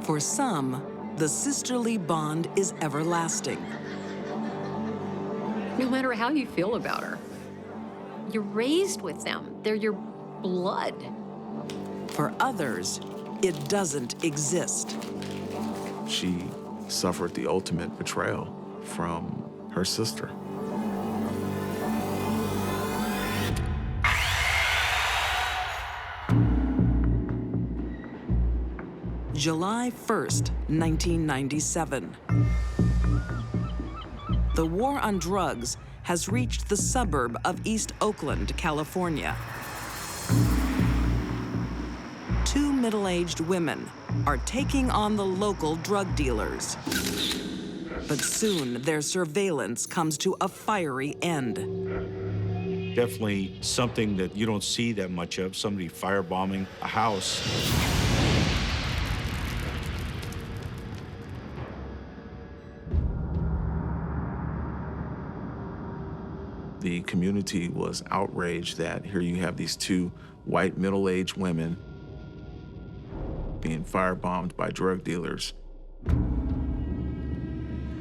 For some, the sisterly bond is everlasting. No matter how you feel about her, you're raised with them. They're your blood. For others, it doesn't exist. She suffered the ultimate betrayal from her sister. July 1st, 1997. The war on drugs has reached the suburb of East Oakland, California. Two middle-aged women are taking on the local drug dealers. But soon, their surveillance comes to a fiery end. Definitely something that you don't see that much of, somebody firebombing a house. The community was outraged that here you have these two white middle-aged women being firebombed by drug dealers.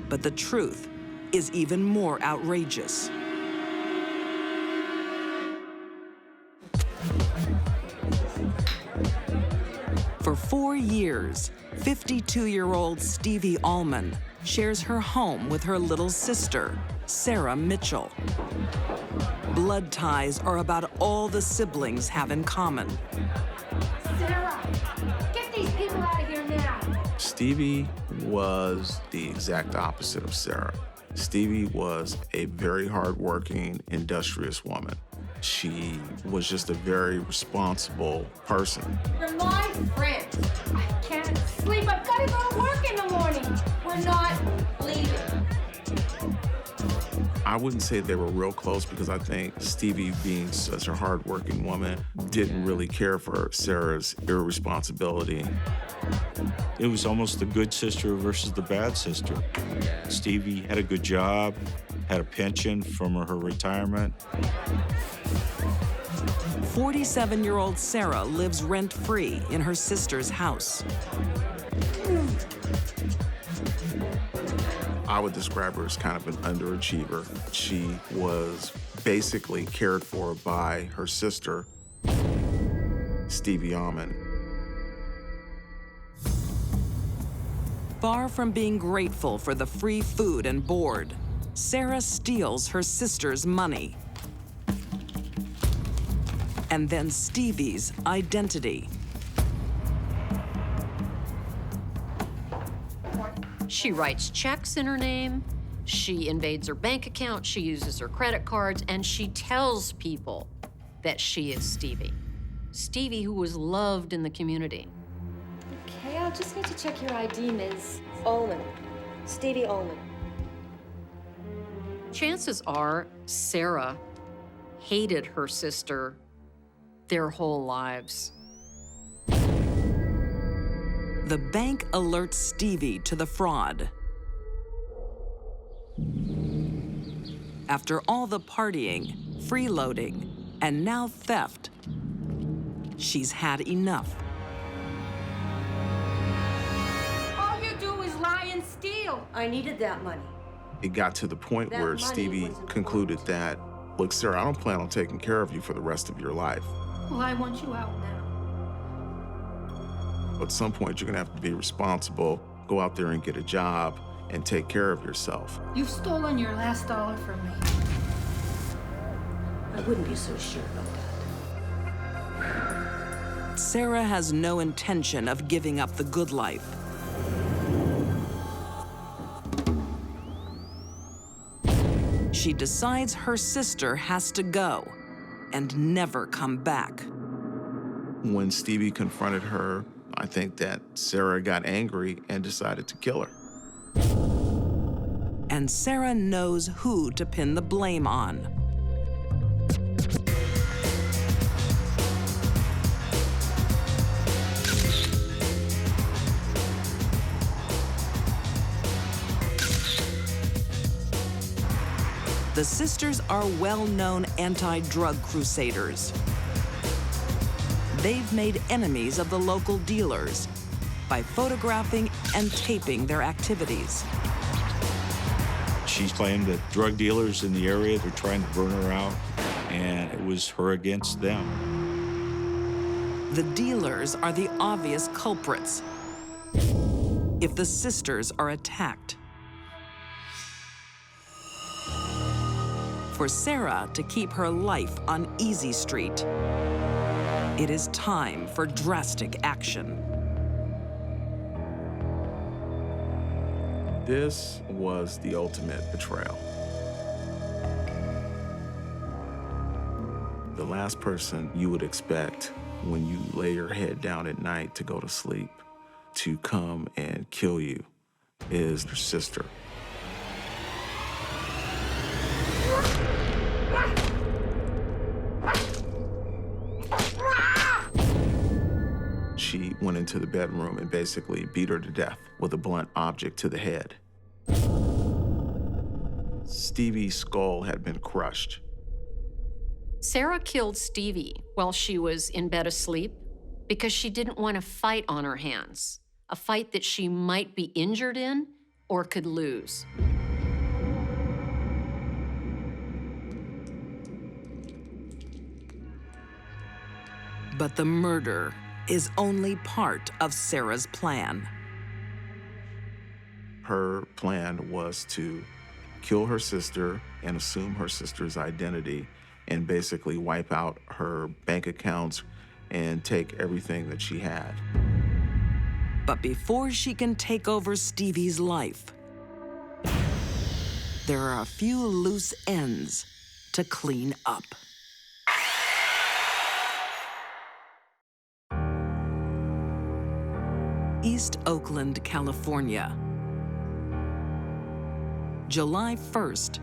But the truth is even more outrageous. For 4 years, 52-year-old Stevie Allman shares her home with her little sister, Sarah Mitchell. Blood ties are about all the siblings have in common. Sarah, get these people out of here now. Stevie was the exact opposite of Sarah. Stevie was a very hardworking, industrious woman. She was just a very responsible person. You're my friend. I can't sleep. I've got to go to work in the morning. We're not leaving. I wouldn't say they were real close because I think Stevie, being such a hardworking woman, didn't really care for Sarah's irresponsibility. It was almost the good sister versus the bad sister. Stevie had a good job, had a pension from her retirement. 47-year-old Sarah lives rent-free in her sister's house. I would describe her as kind of an underachiever. She was basically cared for by her sister, Stevie Allman. Far from being grateful for the free food and board, Sarah steals her sister's money. And then Stevie's identity. She writes checks in her name, she invades her bank account, she uses her credit cards, and she tells people that she is Stevie. Stevie, who was loved in the community. Okay, I'll just need to check your ID, Ms. Allman. Stevie Allman. Chances are Sarah hated her sister their whole lives. The bank alerts Stevie to the fraud. After all the partying, freeloading, and now theft, she's had enough. All you do is lie and steal. I needed that money. It got to the point That where money Stevie was concluded that, look, Sarah, I don't plan on taking care of you for the rest of your life. Well, I want you out now. At some point, you're gonna have to be responsible, go out there and get a job, and take care of yourself. You've stolen your last dollar from me. I wouldn't be so sure about that. Sarah has no intention of giving up the good life. She decides her sister has to go and never come back. When Stevie confronted her, I think that Sarah got angry and decided to kill her. And Sarah knows who to pin the blame on. The sisters are well-known anti-drug crusaders. They've made enemies of the local dealers by photographing and taping their activities. She claimed that drug dealers in the area were trying to burn her out, and it was her against them. The dealers are the obvious culprits if the sisters are attacked. For Sarah to keep her life on Easy Street, it is time for drastic action. This was the ultimate betrayal. The last person you would expect when you lay your head down at night to go to sleep to come and kill you is your sister. She went into the bedroom and basically beat her to death with a blunt object to the head. Stevie's skull had been crushed. Sarah killed Stevie while she was in bed asleep because she didn't want a fight on her hands, a fight that she might be injured in or could lose. But the murder is only part of Sarah's plan. Her plan was to kill her sister and assume her sister's identity and basically wipe out her bank accounts and take everything that she had. But before she can take over Stevie's life, there are a few loose ends to clean up. East Oakland, California. July 1st,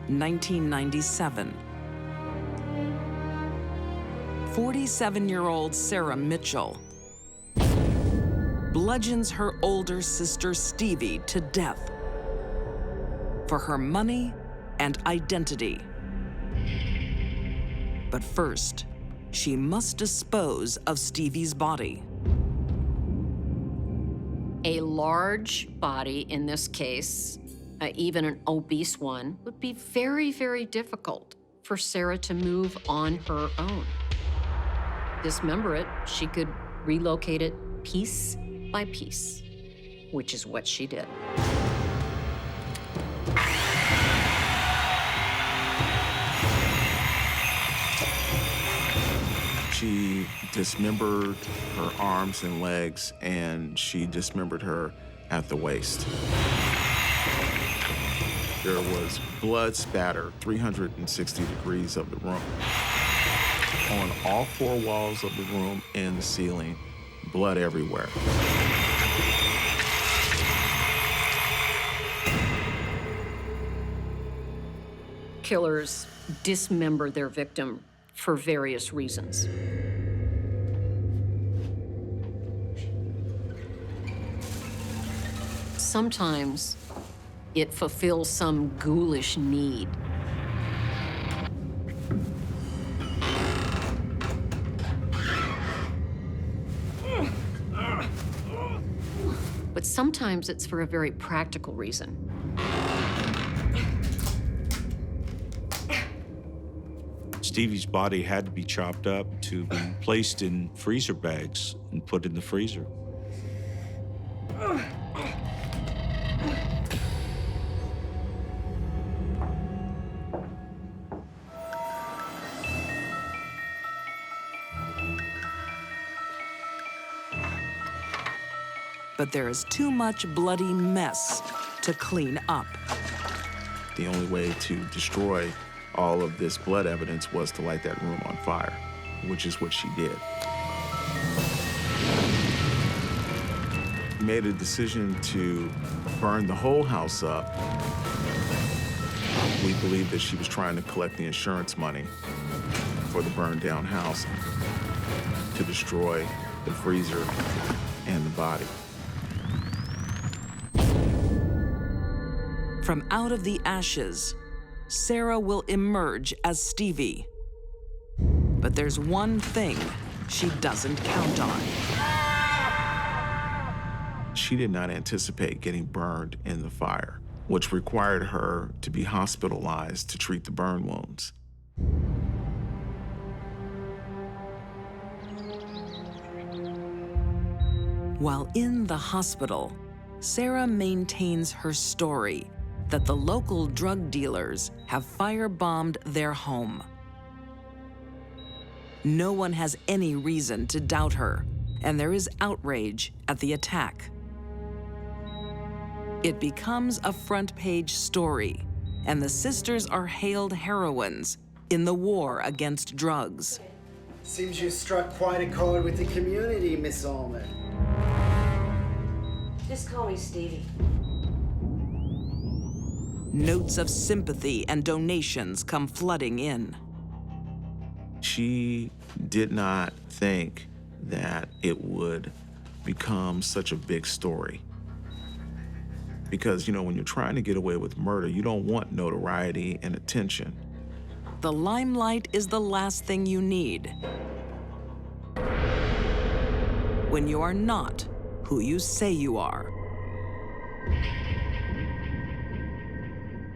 1997. 47-year-old Sarah Mitchell bludgeons her older sister Stevie to death for her money and identity. But first, she must dispose of Stevie's body. A large body, in this case, even an obese one, would be very, very difficult for Sarah to move on her own. Dismember it, she could relocate it piece by piece, which is what she did. She dismembered her arms and legs, and she dismembered her at the waist. There was blood spatter 360 degrees of the room. On all four walls of the room and the ceiling, blood everywhere. Killers dismember their victim for various reasons. Sometimes it fulfills some ghoulish need. But sometimes it's for a very practical reason. Stevie's body had to be chopped up to be placed in freezer bags and put in the freezer. But there is too much bloody mess to clean up. The only way to destroy all of this blood evidence was to light that room on fire, which is what she did. Made a decision to burn the whole house up. We believe that she was trying to collect the insurance money for the burned down house to destroy the freezer and the body. From out of the ashes, Sarah will emerge as Stevie. But there's one thing she doesn't count on. she did not anticipate getting burned in the fire, which required her to be hospitalized to treat the burn wounds. While in the hospital, Sarah maintains her story that the local drug dealers have firebombed their home. No one has any reason to doubt her, and there is outrage at the attack. It becomes a front-page story, and the sisters are hailed heroines in the war against drugs. Seems you struck quite a chord with the community, Miss Ullman. Just call me Stevie. Notes of sympathy and donations come flooding in. She did not think that it would become such a big story. Because, you know, when you're trying to get away with murder, you don't want notoriety and attention. The limelight is the last thing you need when you are not who you say you are.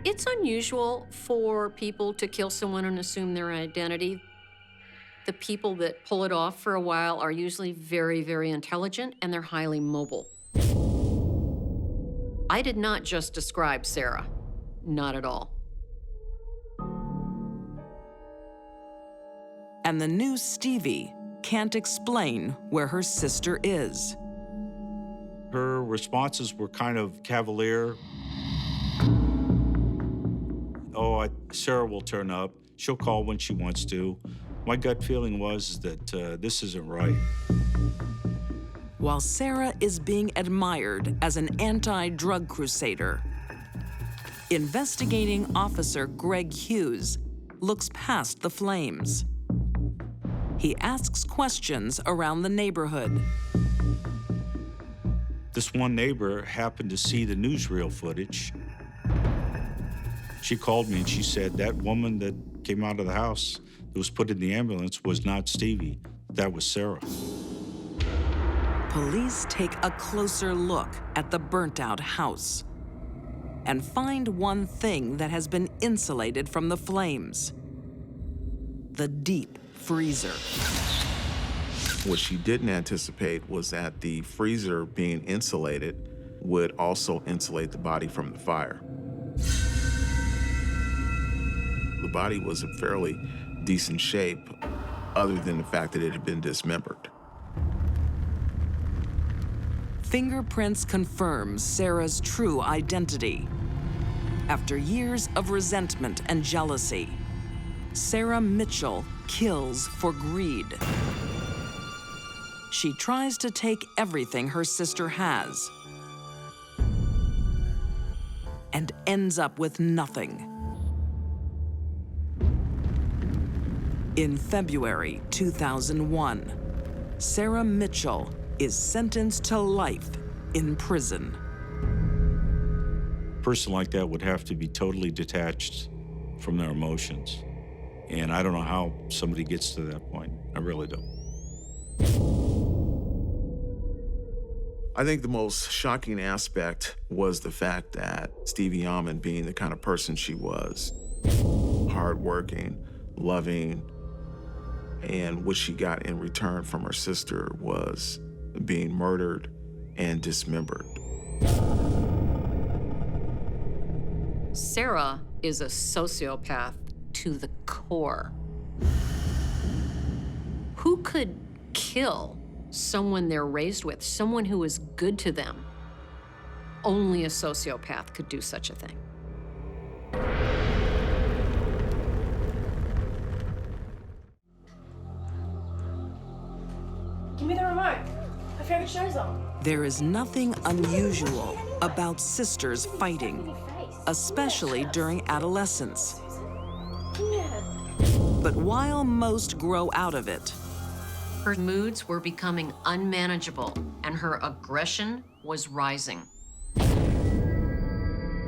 It's unusual for people to kill someone and assume their identity. The people that pull it off for a while are usually very, very intelligent, and they're highly mobile. I did not just describe Sarah, not at all. And the new Stevie can't explain where her sister is. Her responses were kind of cavalier. Oh, Sarah will turn up. She'll call when she wants to. My gut feeling was that this isn't right. While Sarah is being admired as an anti-drug crusader, investigating officer Greg Hughes looks past the flames. He asks questions around the neighborhood. This one neighbor happened to see the newsreel footage. She called me and she said that woman that came out of the house that was put in the ambulance was not Stevie. That was Sarah. Police take a closer look at the burnt-out house and find one thing that has been insulated from the flames: the deep freezer. What she didn't anticipate was that the freezer being insulated would also insulate the body from the fire. The body was in fairly decent shape, other than the fact that it had been dismembered. Fingerprints confirms Sarah's true identity. After years of resentment and jealousy, Sarah Mitchell kills for greed. She tries to take everything her sister has and ends up with nothing. In February 2001, Sarah Mitchell is sentenced to life in prison. A person like that would have to be totally detached from their emotions. And I don't know how somebody gets to that point. I really don't. I think the most shocking aspect was the fact that Stevie Ullman, being the kind of person she was, hardworking, loving, and what she got in return from her sister was being murdered and dismembered. Sarah is a sociopath to the core. Who could kill someone they're raised with, someone who is good to them? Only a sociopath could do such a thing. Give me the remote. My favorite show's on. There is nothing unusual about sisters fighting, especially during adolescence. But while most grow out of it, Her moods were becoming unmanageable, and her aggression was rising.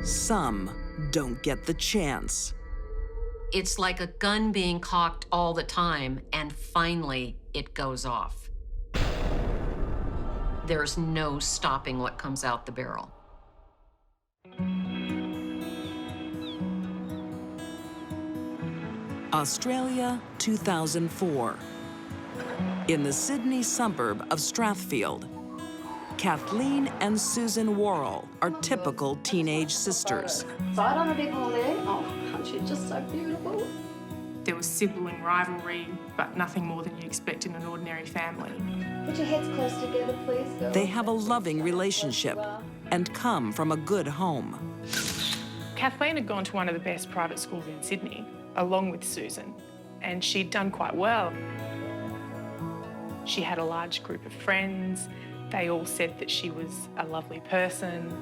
some don't get the chance. It's like a gun being cocked all the time, and finally it goes off. There's no stopping what comes out the barrel. Australia, 2004. In the Sydney suburb of Strathfield, Kathleen and Susan Worrell are typical teenage sisters. Side on a bit more there. Oh, aren't you just so beautiful? There was sibling rivalry, but nothing more than you expect in an ordinary family. Put your heads close together, please, girls. They have a loving relationship and come from a good home. Kathleen had gone to one of the best private schools in Sydney, along with Susan, and she'd done quite well. She had a large group of friends. They all said that she was a lovely person.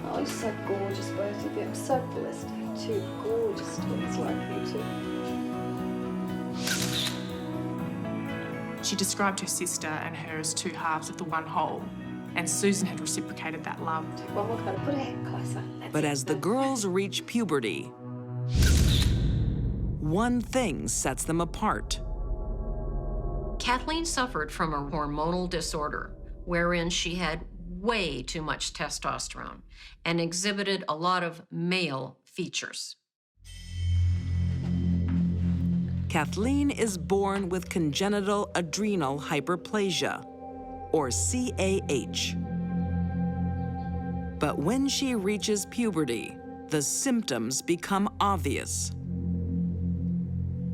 Oh, you're so gorgeous, both of you. I'm so blessed to have two gorgeous twins like you two. She described her sister and her as two halves of the one whole, and Susan had reciprocated that love. One more photo. Put her head closer. But as the girls reach puberty, one thing sets them apart. Kathleen suffered from a hormonal disorder wherein she had way too much testosterone and exhibited a lot of male features. Kathleen is born with congenital adrenal hyperplasia, or CAH. But when she reaches puberty, the symptoms become obvious.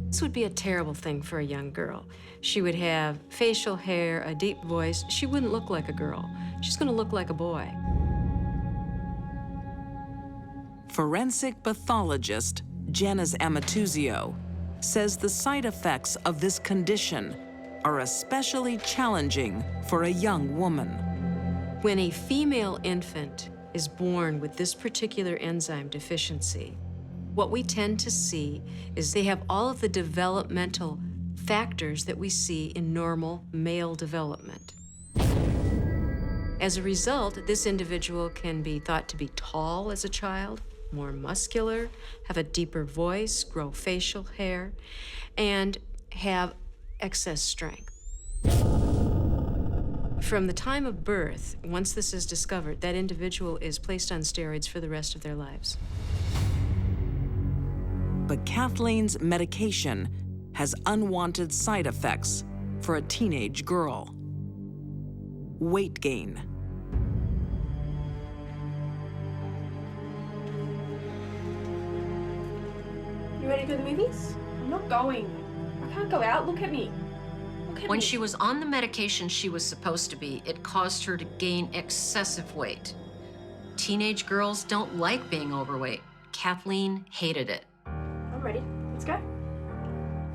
This would be a terrible thing for a young girl. She would have facial hair, a deep voice. She wouldn't look like a girl. She's going to look like a boy. Forensic pathologist Janis Amatuzio says the side effects of this condition are especially challenging for a young woman. When a female infant is born with this particular enzyme deficiency, what we tend to see is they have all of the developmental factors that we see in normal male development. As a result, this individual can be thought to be tall as a child, more muscular, have a deeper voice, grow facial hair, and have excess strength. From the time of birth, once this is discovered, that individual is placed on steroids for the rest of their lives. But Kathleen's medication has unwanted side effects for a teenage girl. Weight gain. You ready to go to the movies? I'm not going. I can't go out. Look at me. When she was on the medication she was supposed to be, it caused her to gain excessive weight. Teenage girls don't like being overweight. Kathleen hated it. I'm ready. Let's go.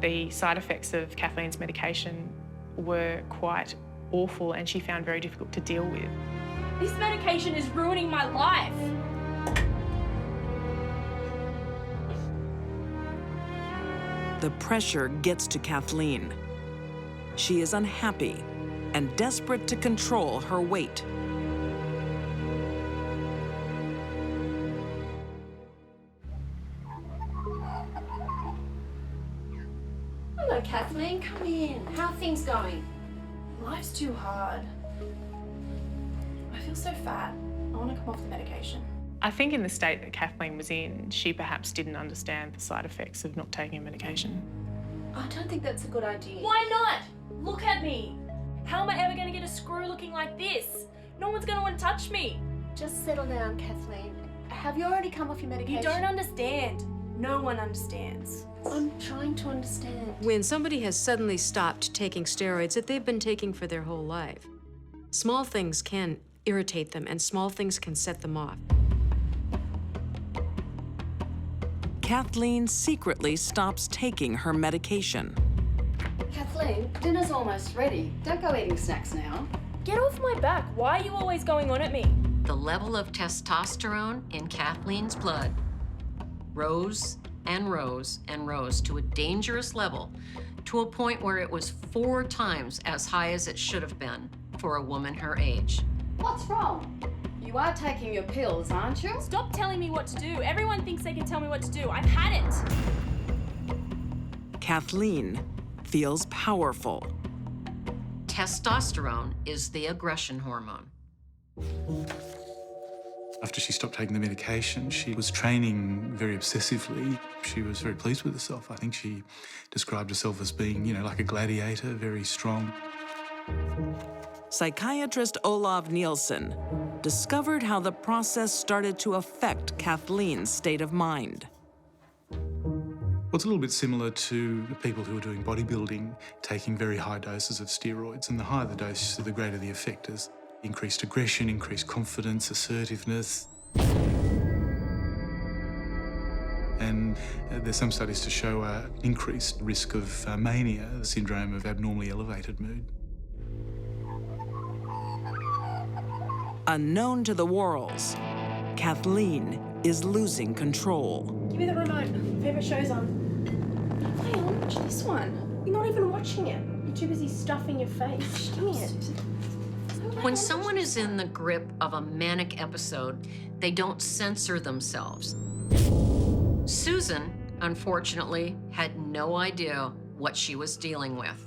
The side effects of Kathleen's medication were quite awful and she found very difficult to deal with. This medication is ruining my life. The pressure gets to Kathleen. She is unhappy and desperate to control her weight. Hello, Kathleen. Come in. How are things going? Life's too hard. I feel so fat. I want to come off the medication. I think in the state that Kathleen was in, she perhaps didn't understand the side effects of not taking medication. I don't think that's a good idea. Why not? Look at me. How am I ever going to get a screw looking like this? No one's going to want to touch me. Just settle down, Kathleen. Have you already come off your medication? You don't understand. No one understands. I'm trying to understand. When somebody has suddenly stopped taking steroids that they've been taking for their whole life, small things can irritate them and small things can set them off. Kathleen secretly stops taking her medication. Kathleen, dinner's almost ready. Don't go eating snacks now. Get off my back. Why are you always going on at me? The level of testosterone in Kathleen's blood rose and rose and rose to a dangerous level, to a point where it was 4 times as high as it should have been for a woman her age. What's wrong? You are taking your pills, aren't you? Stop telling me what to do. Everyone thinks they can tell me what to do. I've had it. Kathleen feels powerful. Testosterone is the aggression hormone. After she stopped taking the medication, she was training very obsessively. She was very pleased with herself. I think she described herself as being, like a gladiator, very strong. Psychiatrist Olav Nielsen discovered how the process started to affect Kathleen's state of mind. Well, it's a little bit similar to the people who are doing bodybuilding, taking very high doses of steroids. And the higher the dose, the greater the effect is. Increased aggression, increased confidence, assertiveness. And there's some studies to show an increased risk of mania, the syndrome of abnormally elevated mood. Unknown to the Worrells, Kathleen is losing control. Give me the remote. Favorite show's on. Hey, I'll watch this one. You're not even watching it. You're too busy stuffing your face. Give me it. When someone is in the grip of a manic episode, they don't censor themselves. Susan, unfortunately, had no idea what she was dealing with.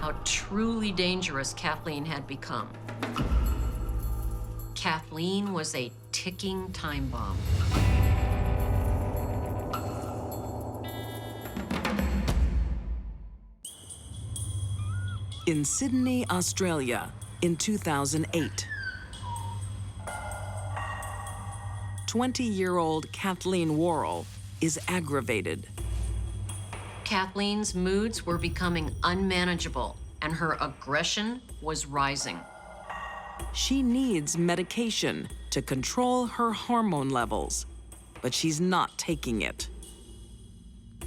How truly dangerous Kathleen had become. Kathleen was a ticking time bomb. In Sydney, Australia, in 2008. 20-year-old Kathleen Worrell is aggravated. Kathleen's moods were becoming unmanageable, and her aggression was rising. She needs medication to control her hormone levels, but she's not taking it.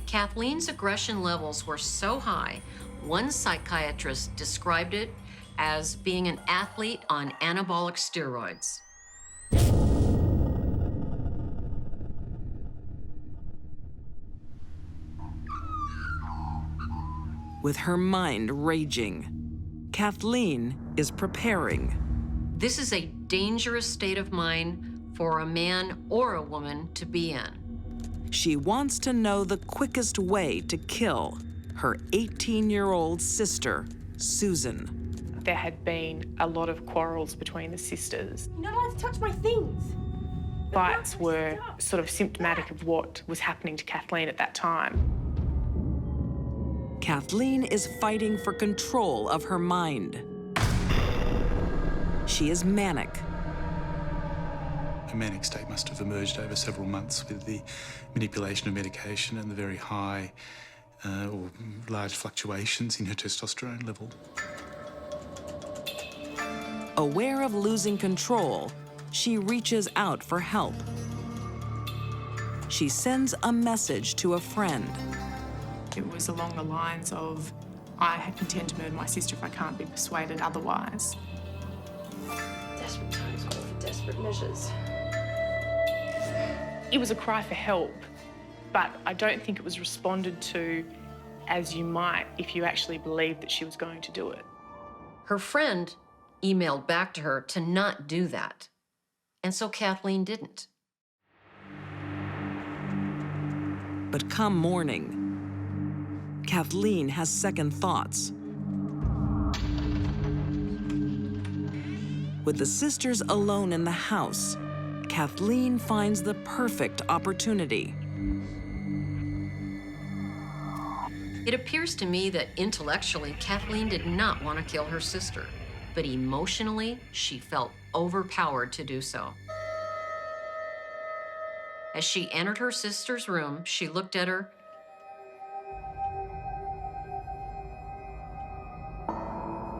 Kathleen's aggression levels were so high, one psychiatrist described it as being an athlete on anabolic steroids. With her mind raging, Kathleen is preparing. This is a dangerous state of mind for a man or a woman to be in. She wants to know the quickest way to kill her 18-year-old sister, Susan. There had been a lot of quarrels between the sisters. You're not allowed to touch my things. Fights were sort of symptomatic of what was happening to Kathleen at that time. Kathleen is fighting for control of her mind. She is manic. A manic state must have emerged over several months with the manipulation of medication and the very high or large fluctuations in her testosterone level. Aware of losing control, she reaches out for help. She sends a message to a friend. It was along the lines of, I intend to murder my sister if I can't be persuaded otherwise. Desperate times call for desperate measures. It was a cry for help, but I don't think it was responded to as you might if you actually believed that she was going to do it. Her friend emailed back to her to not do that, and so Kathleen didn't. But come morning, Kathleen has second thoughts. With the sisters alone in the house, Kathleen finds the perfect opportunity. It appears to me that intellectually, Kathleen did not want to kill her sister, but emotionally, she felt overpowered to do so. As she entered her sister's room, she looked at her,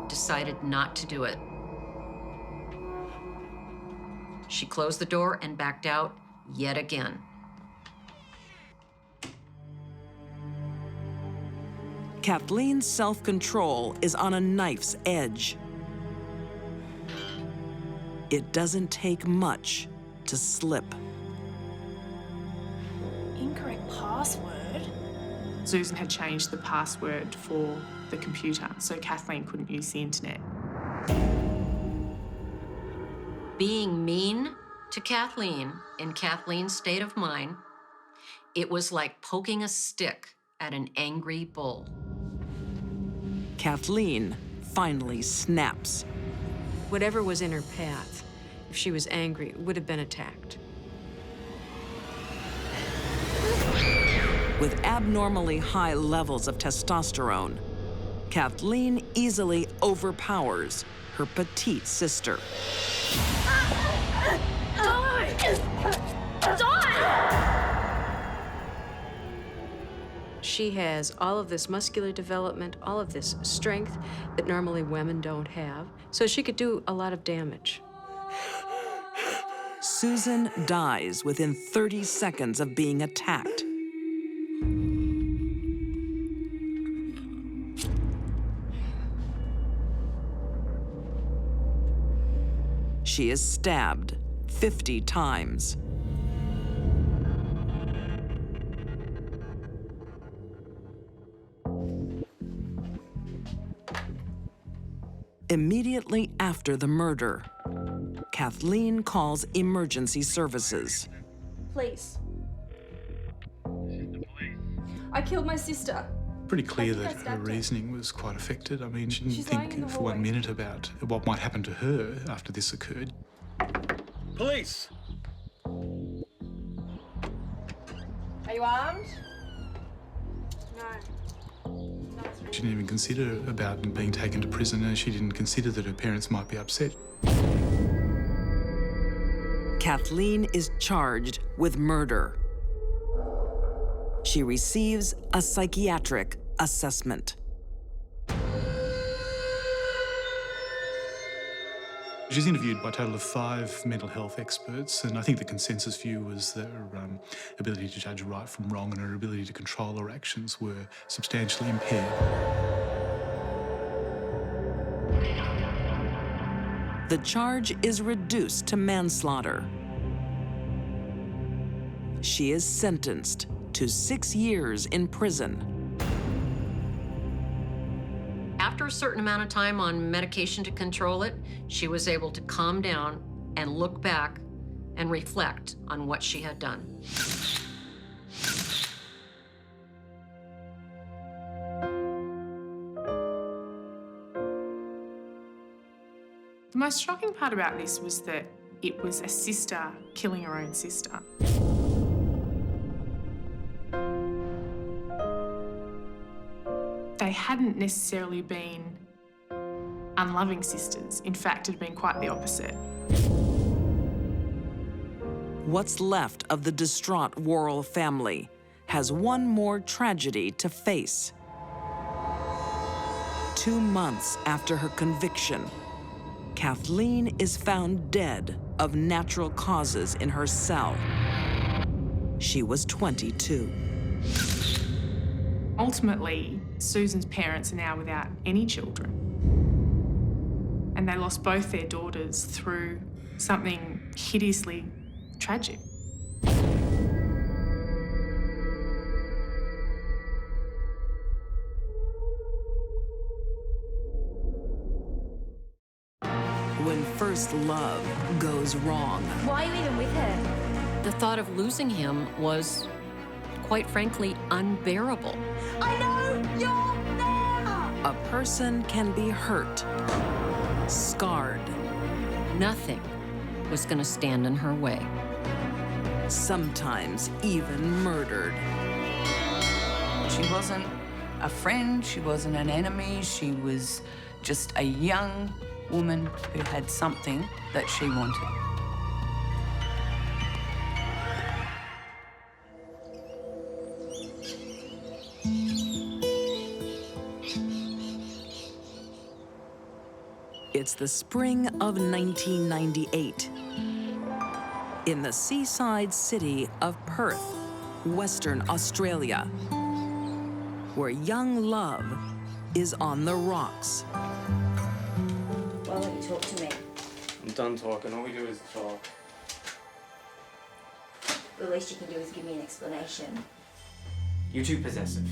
decided not to do it. She closed the door and backed out yet again. Kathleen's self-control is on a knife's edge. It doesn't take much to slip. Incorrect password. Susan had changed the password for the computer, so Kathleen couldn't use the internet. Being mean to Kathleen in Kathleen's state of mind, it was like poking a stick at an angry bull. Kathleen finally snaps. Whatever was in her path, if she was angry, would have been attacked. With abnormally high levels of testosterone, Kathleen easily overpowers her petite sister. She has all of this muscular development, all of this strength that normally women don't have, so she could do a lot of damage. Susan dies within 30 seconds of being attacked. She is stabbed 50 times. Immediately after the murder, Kathleen calls emergency services. Please. I killed my sister. Pretty clear I think I that her stabbed her. reasoning was quite affected. I mean, she didn't She's lying in think the for 1 hallway. minute about what might happen to her after this occurred. Police! Are you armed? No. She didn't even consider about being taken to prison, and she didn't consider that her parents might be upset. Kathleen is charged with murder. She receives a psychiatric assessment. She's interviewed by a total of 5 mental health experts, and I think the consensus view was that her ability to judge right from wrong and her ability to control her actions were substantially impaired. The charge is reduced to manslaughter. She is sentenced to 6 years in prison. After a certain amount of time on medication to control it, she was able to calm down and look back and reflect on what she had done. The most shocking part about this was that it was a sister killing her own sister. They hadn't necessarily been unloving sisters. In fact, it had been quite the opposite. What's left of the distraught Worrell family has one more tragedy to face. 2 months after her conviction, Kathleen is found dead of natural causes in her cell. She was 22. Ultimately, Susan's parents are now without any children. And they lost both their daughters through something hideously tragic. When first love goes wrong, Why are you even with her? The thought of losing him was, quite frankly, unbearable. I know you're there! a person can be hurt, scarred, Nothing was going to stand in her way. sometimes even murdered. She wasn't a friend, she wasn't an enemy, she was just a young woman who had something that she wanted. It's the spring of 1998. In the seaside city of Perth, Western Australia, where young love is on the rocks. Why won't you talk to me? I'm done talking. All we do is talk. The least you can do is give me an explanation. You're too possessive.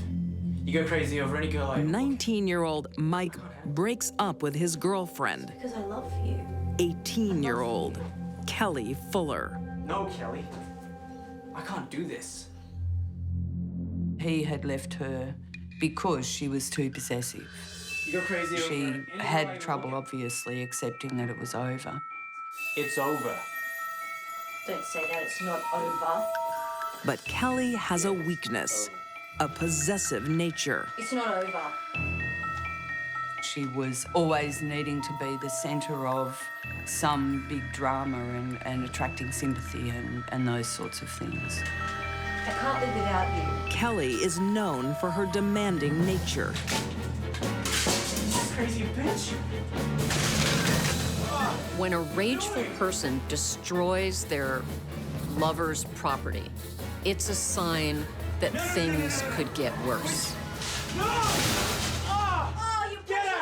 You go crazy over any girl I... 19-year-old Mike breaks up with his girlfriend, Because I love you. 18-year-old Kelly Fuller. No, Kelly. I can't do this. He had left her because she was too possessive. You go crazy over She it. had trouble, obviously, accepting that it was over. It's over. Don't say that, it's not over. But Kelly has a weakness, a possessive nature. It's not over. She was always needing to be the centre of some big drama and attracting sympathy and those sorts of things. I can't live without you. Kelly is known for her demanding nature. Crazy bitch. When a rageful person destroys their lover's property, it's a sign that things could get worse.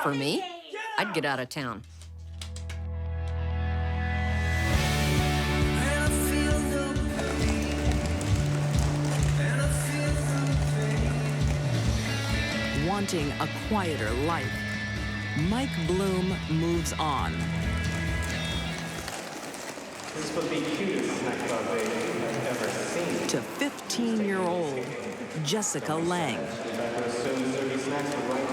For me, I'd get out of town. Wanting a quieter life, Mike Bloom moves on. This is supposed to be the cutest snack dog baby I've ever seen. To 15-year-old Jessica Lang,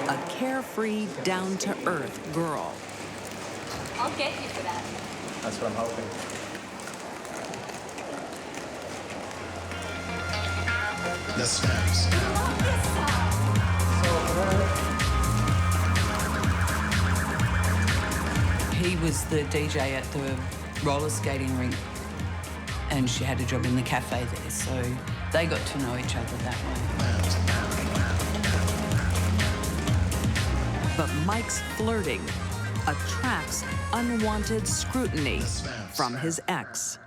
a carefree, down-to-earth girl. I'll get you for that. That's what I'm hoping. The snaps. He was the DJ at the roller skating rink, and she had a job in the cafe there, so they got to know each other that way. But Mike's flirting attracts unwanted scrutiny from his ex.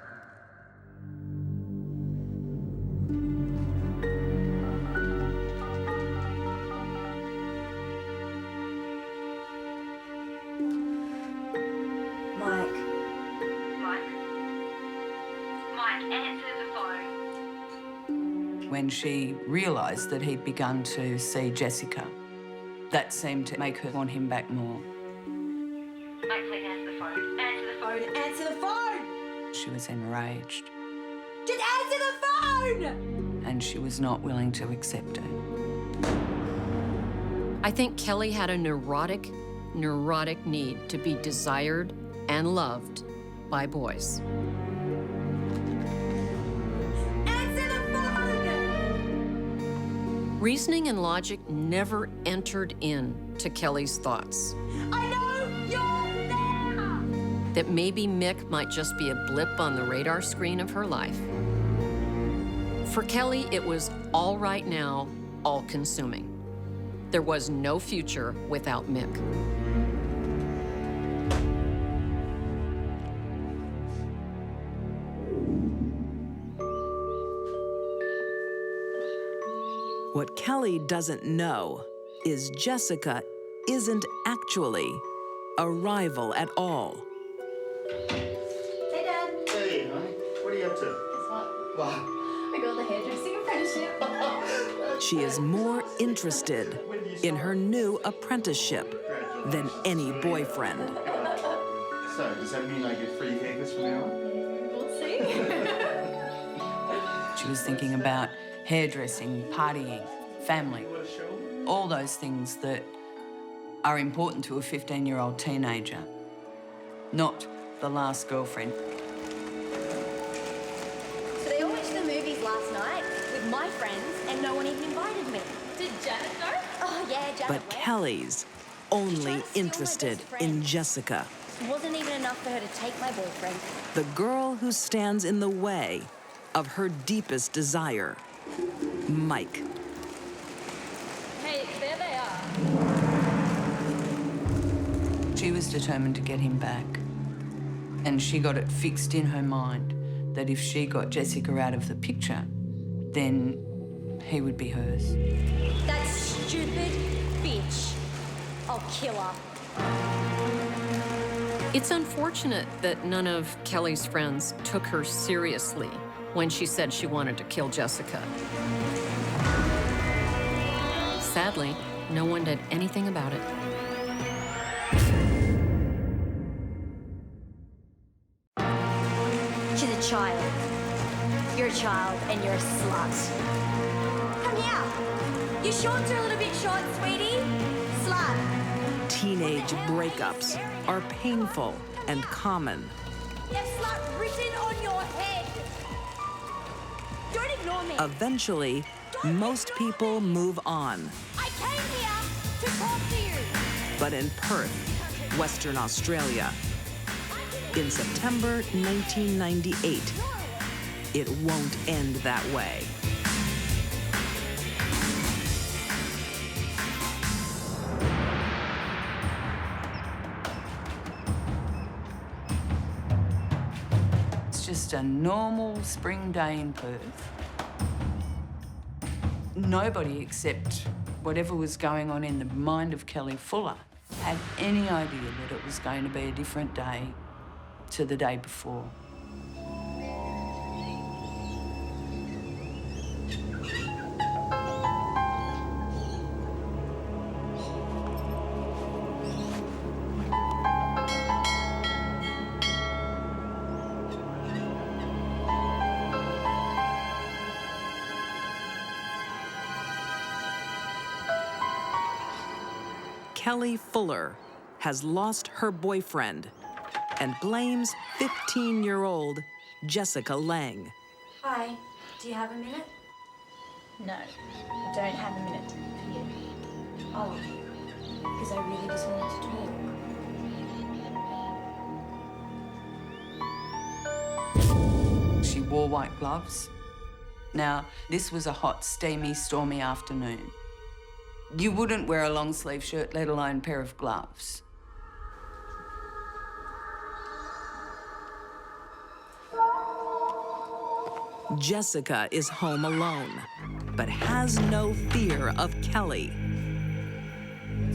When she realised that he'd begun to see Jessica, that seemed to make her want him back more. Mike, please answer the phone. Answer the phone. Answer the phone! She was enraged, Just answer the phone! and she was not willing to accept it. I think Kelly had a neurotic need to be desired and loved by boys. Reasoning and logic never entered into Kelly's thoughts. I know you're there! That maybe Mick might just be a blip on the radar screen of her life. For Kelly, it was all right now, all-consuming. There was no future without Mick. What Kelly doesn't know is Jessica isn't actually a rival at all. Hey, Dad. Hey, honey, what are you up to? Guess what? What? I got the hairdressing apprenticeship. She is more interested in her new apprenticeship than any boyfriend. So, does that mean I get free cakes from now on? We'll see. She was thinking about hairdressing, partying, family, all those things that are important to a 15-year-old teenager, not the last girlfriend. So they all went to the movies last night with my friends and no one even invited me. Did Janet go? Oh, yeah, Janet But went. Kelly's only interested in Jessica, It wasn't even enough for her to take my boyfriend. the girl who stands in the way of her deepest desire, Mike. Hey, there they are. She was determined to get him back, and she got it fixed in her mind that if she got Jessica out of the picture, then he would be hers. That stupid bitch. I'll kill her. It's unfortunate that none of Kelly's friends took her seriously when she said she wanted to kill Jessica. Sadly, no one did anything about it. She's a child. You're a child and you're a slut. Come here. Your shorts are a little bit short, sweetie. Slut. teenage breakups are painful and common. Yes, slut written on your head. Don't ignore me. Eventually, most people move on. I came here to talk to you. But in Perth, Western Australia, in September 1998, it won't end that way. It's just a normal spring day in Perth. Nobody except whatever was going on in the mind of Kelly Fuller had any idea that it was going to be a different day to the day before. Kelly Fuller has lost her boyfriend and blames 15-year-old Jessica Lang. Hi, do you have a minute? No, I don't have a minute for you. Oh, because I really just wanted to talk. She wore white gloves. Now, this was a hot, steamy, stormy afternoon. You wouldn't wear a long-sleeve shirt, let alone a pair of gloves. Jessica is home alone, but has no fear of Kelly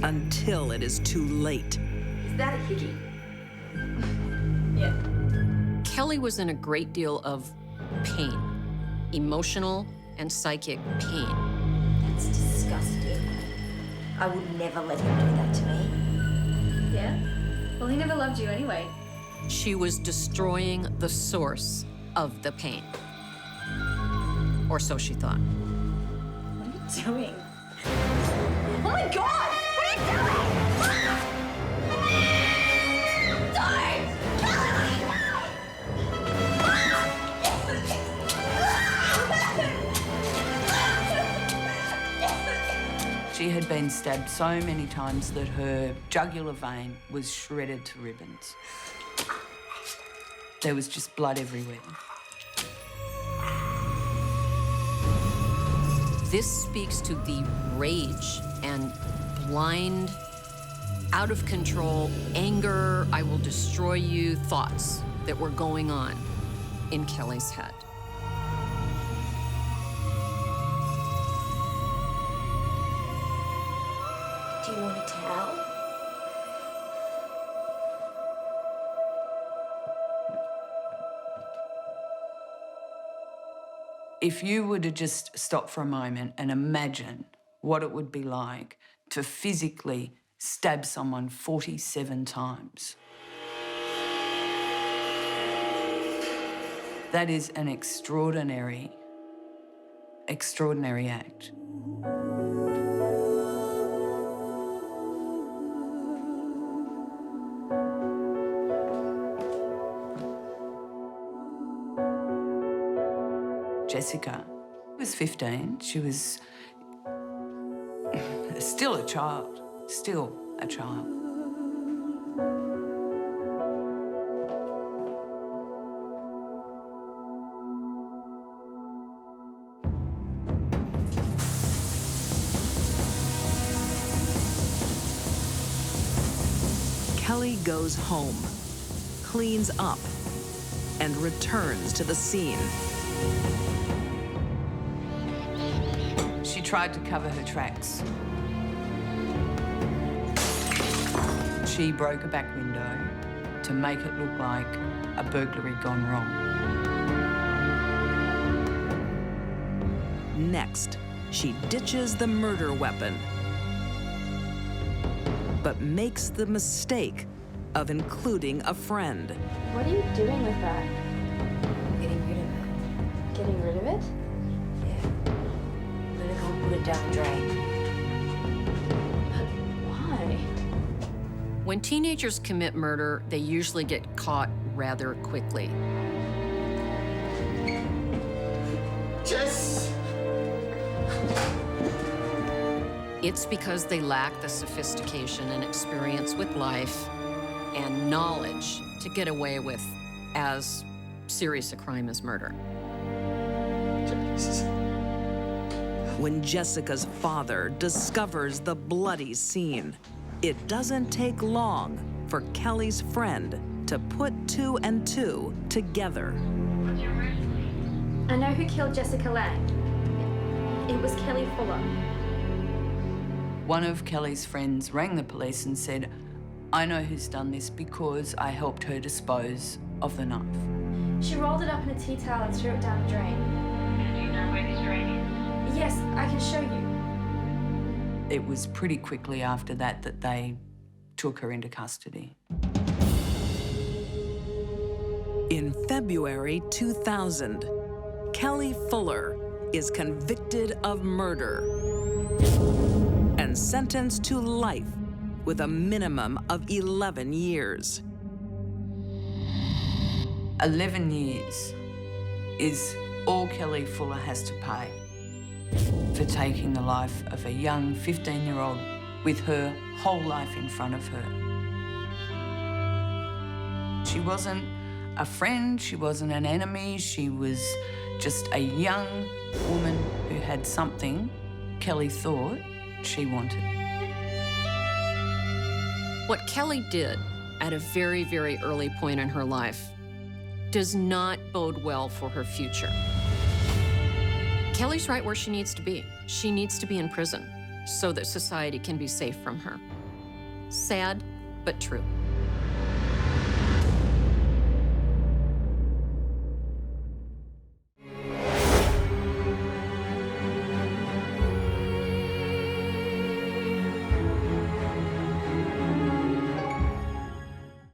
until it is too late. Is that a hickey? Yeah. Kelly was in a great deal of pain, emotional and psychic pain. That's disgusting. I would never let him do that to me. Yeah? Well, he never loved you anyway. She was destroying the source of the pain. Or so she thought. What are you doing? Oh my God! What are you doing? Don't! Kelly, She had been stabbed so many times that her jugular vein was shredded to ribbons. There was just blood everywhere. This speaks to the rage and blind, out of control, anger, I will destroy you thoughts that were going on in Kelly's head. do you want to tell? If you were to just stop for a moment and imagine what it would be like to physically stab someone 47 times. That is an extraordinary act. Jessica was 15. She was still a child. Kelly goes home, cleans up, and returns to the scene. She tried to cover her tracks. She broke a back window to make it look like a burglary gone wrong. Next, she ditches the murder weapon, but makes the mistake of including a friend. What are you doing with that? Getting rid of it. Getting rid of it? Yeah. I'm gonna go and put it down the drain. Why? When teenagers commit murder, they usually get caught rather quickly. Jess! It's because they lack the sophistication and experience with life and knowledge to get away with as serious a crime as murder. When Jessica's father discovers the bloody scene, it doesn't take long for Kelly's friend to put 2 and 2 together. I know who killed Jessica Lang. It was Kelly Fuller. One of Kelly's friends rang the police and said, I know who's done this because I helped her dispose of the knife. She rolled it up in a tea towel and threw it down the drain. Do you know where this drain is? Yes, I can show you. It was pretty quickly after that that they took her into custody. In February 2000, Kelly Fuller is convicted of murder and sentenced to life with a minimum of 11 years. 11 years is all Kelly Fuller has to pay for taking the life of a young 15-year-old with her whole life in front of her. She wasn't a friend, she wasn't an enemy, she was just a young woman who had something Kelly thought she wanted. What Kelly did at a very, very early point in her life does not bode well for her future. Kelly's right where she needs to be. She needs to be in prison so that society can be safe from her. Sad, but true.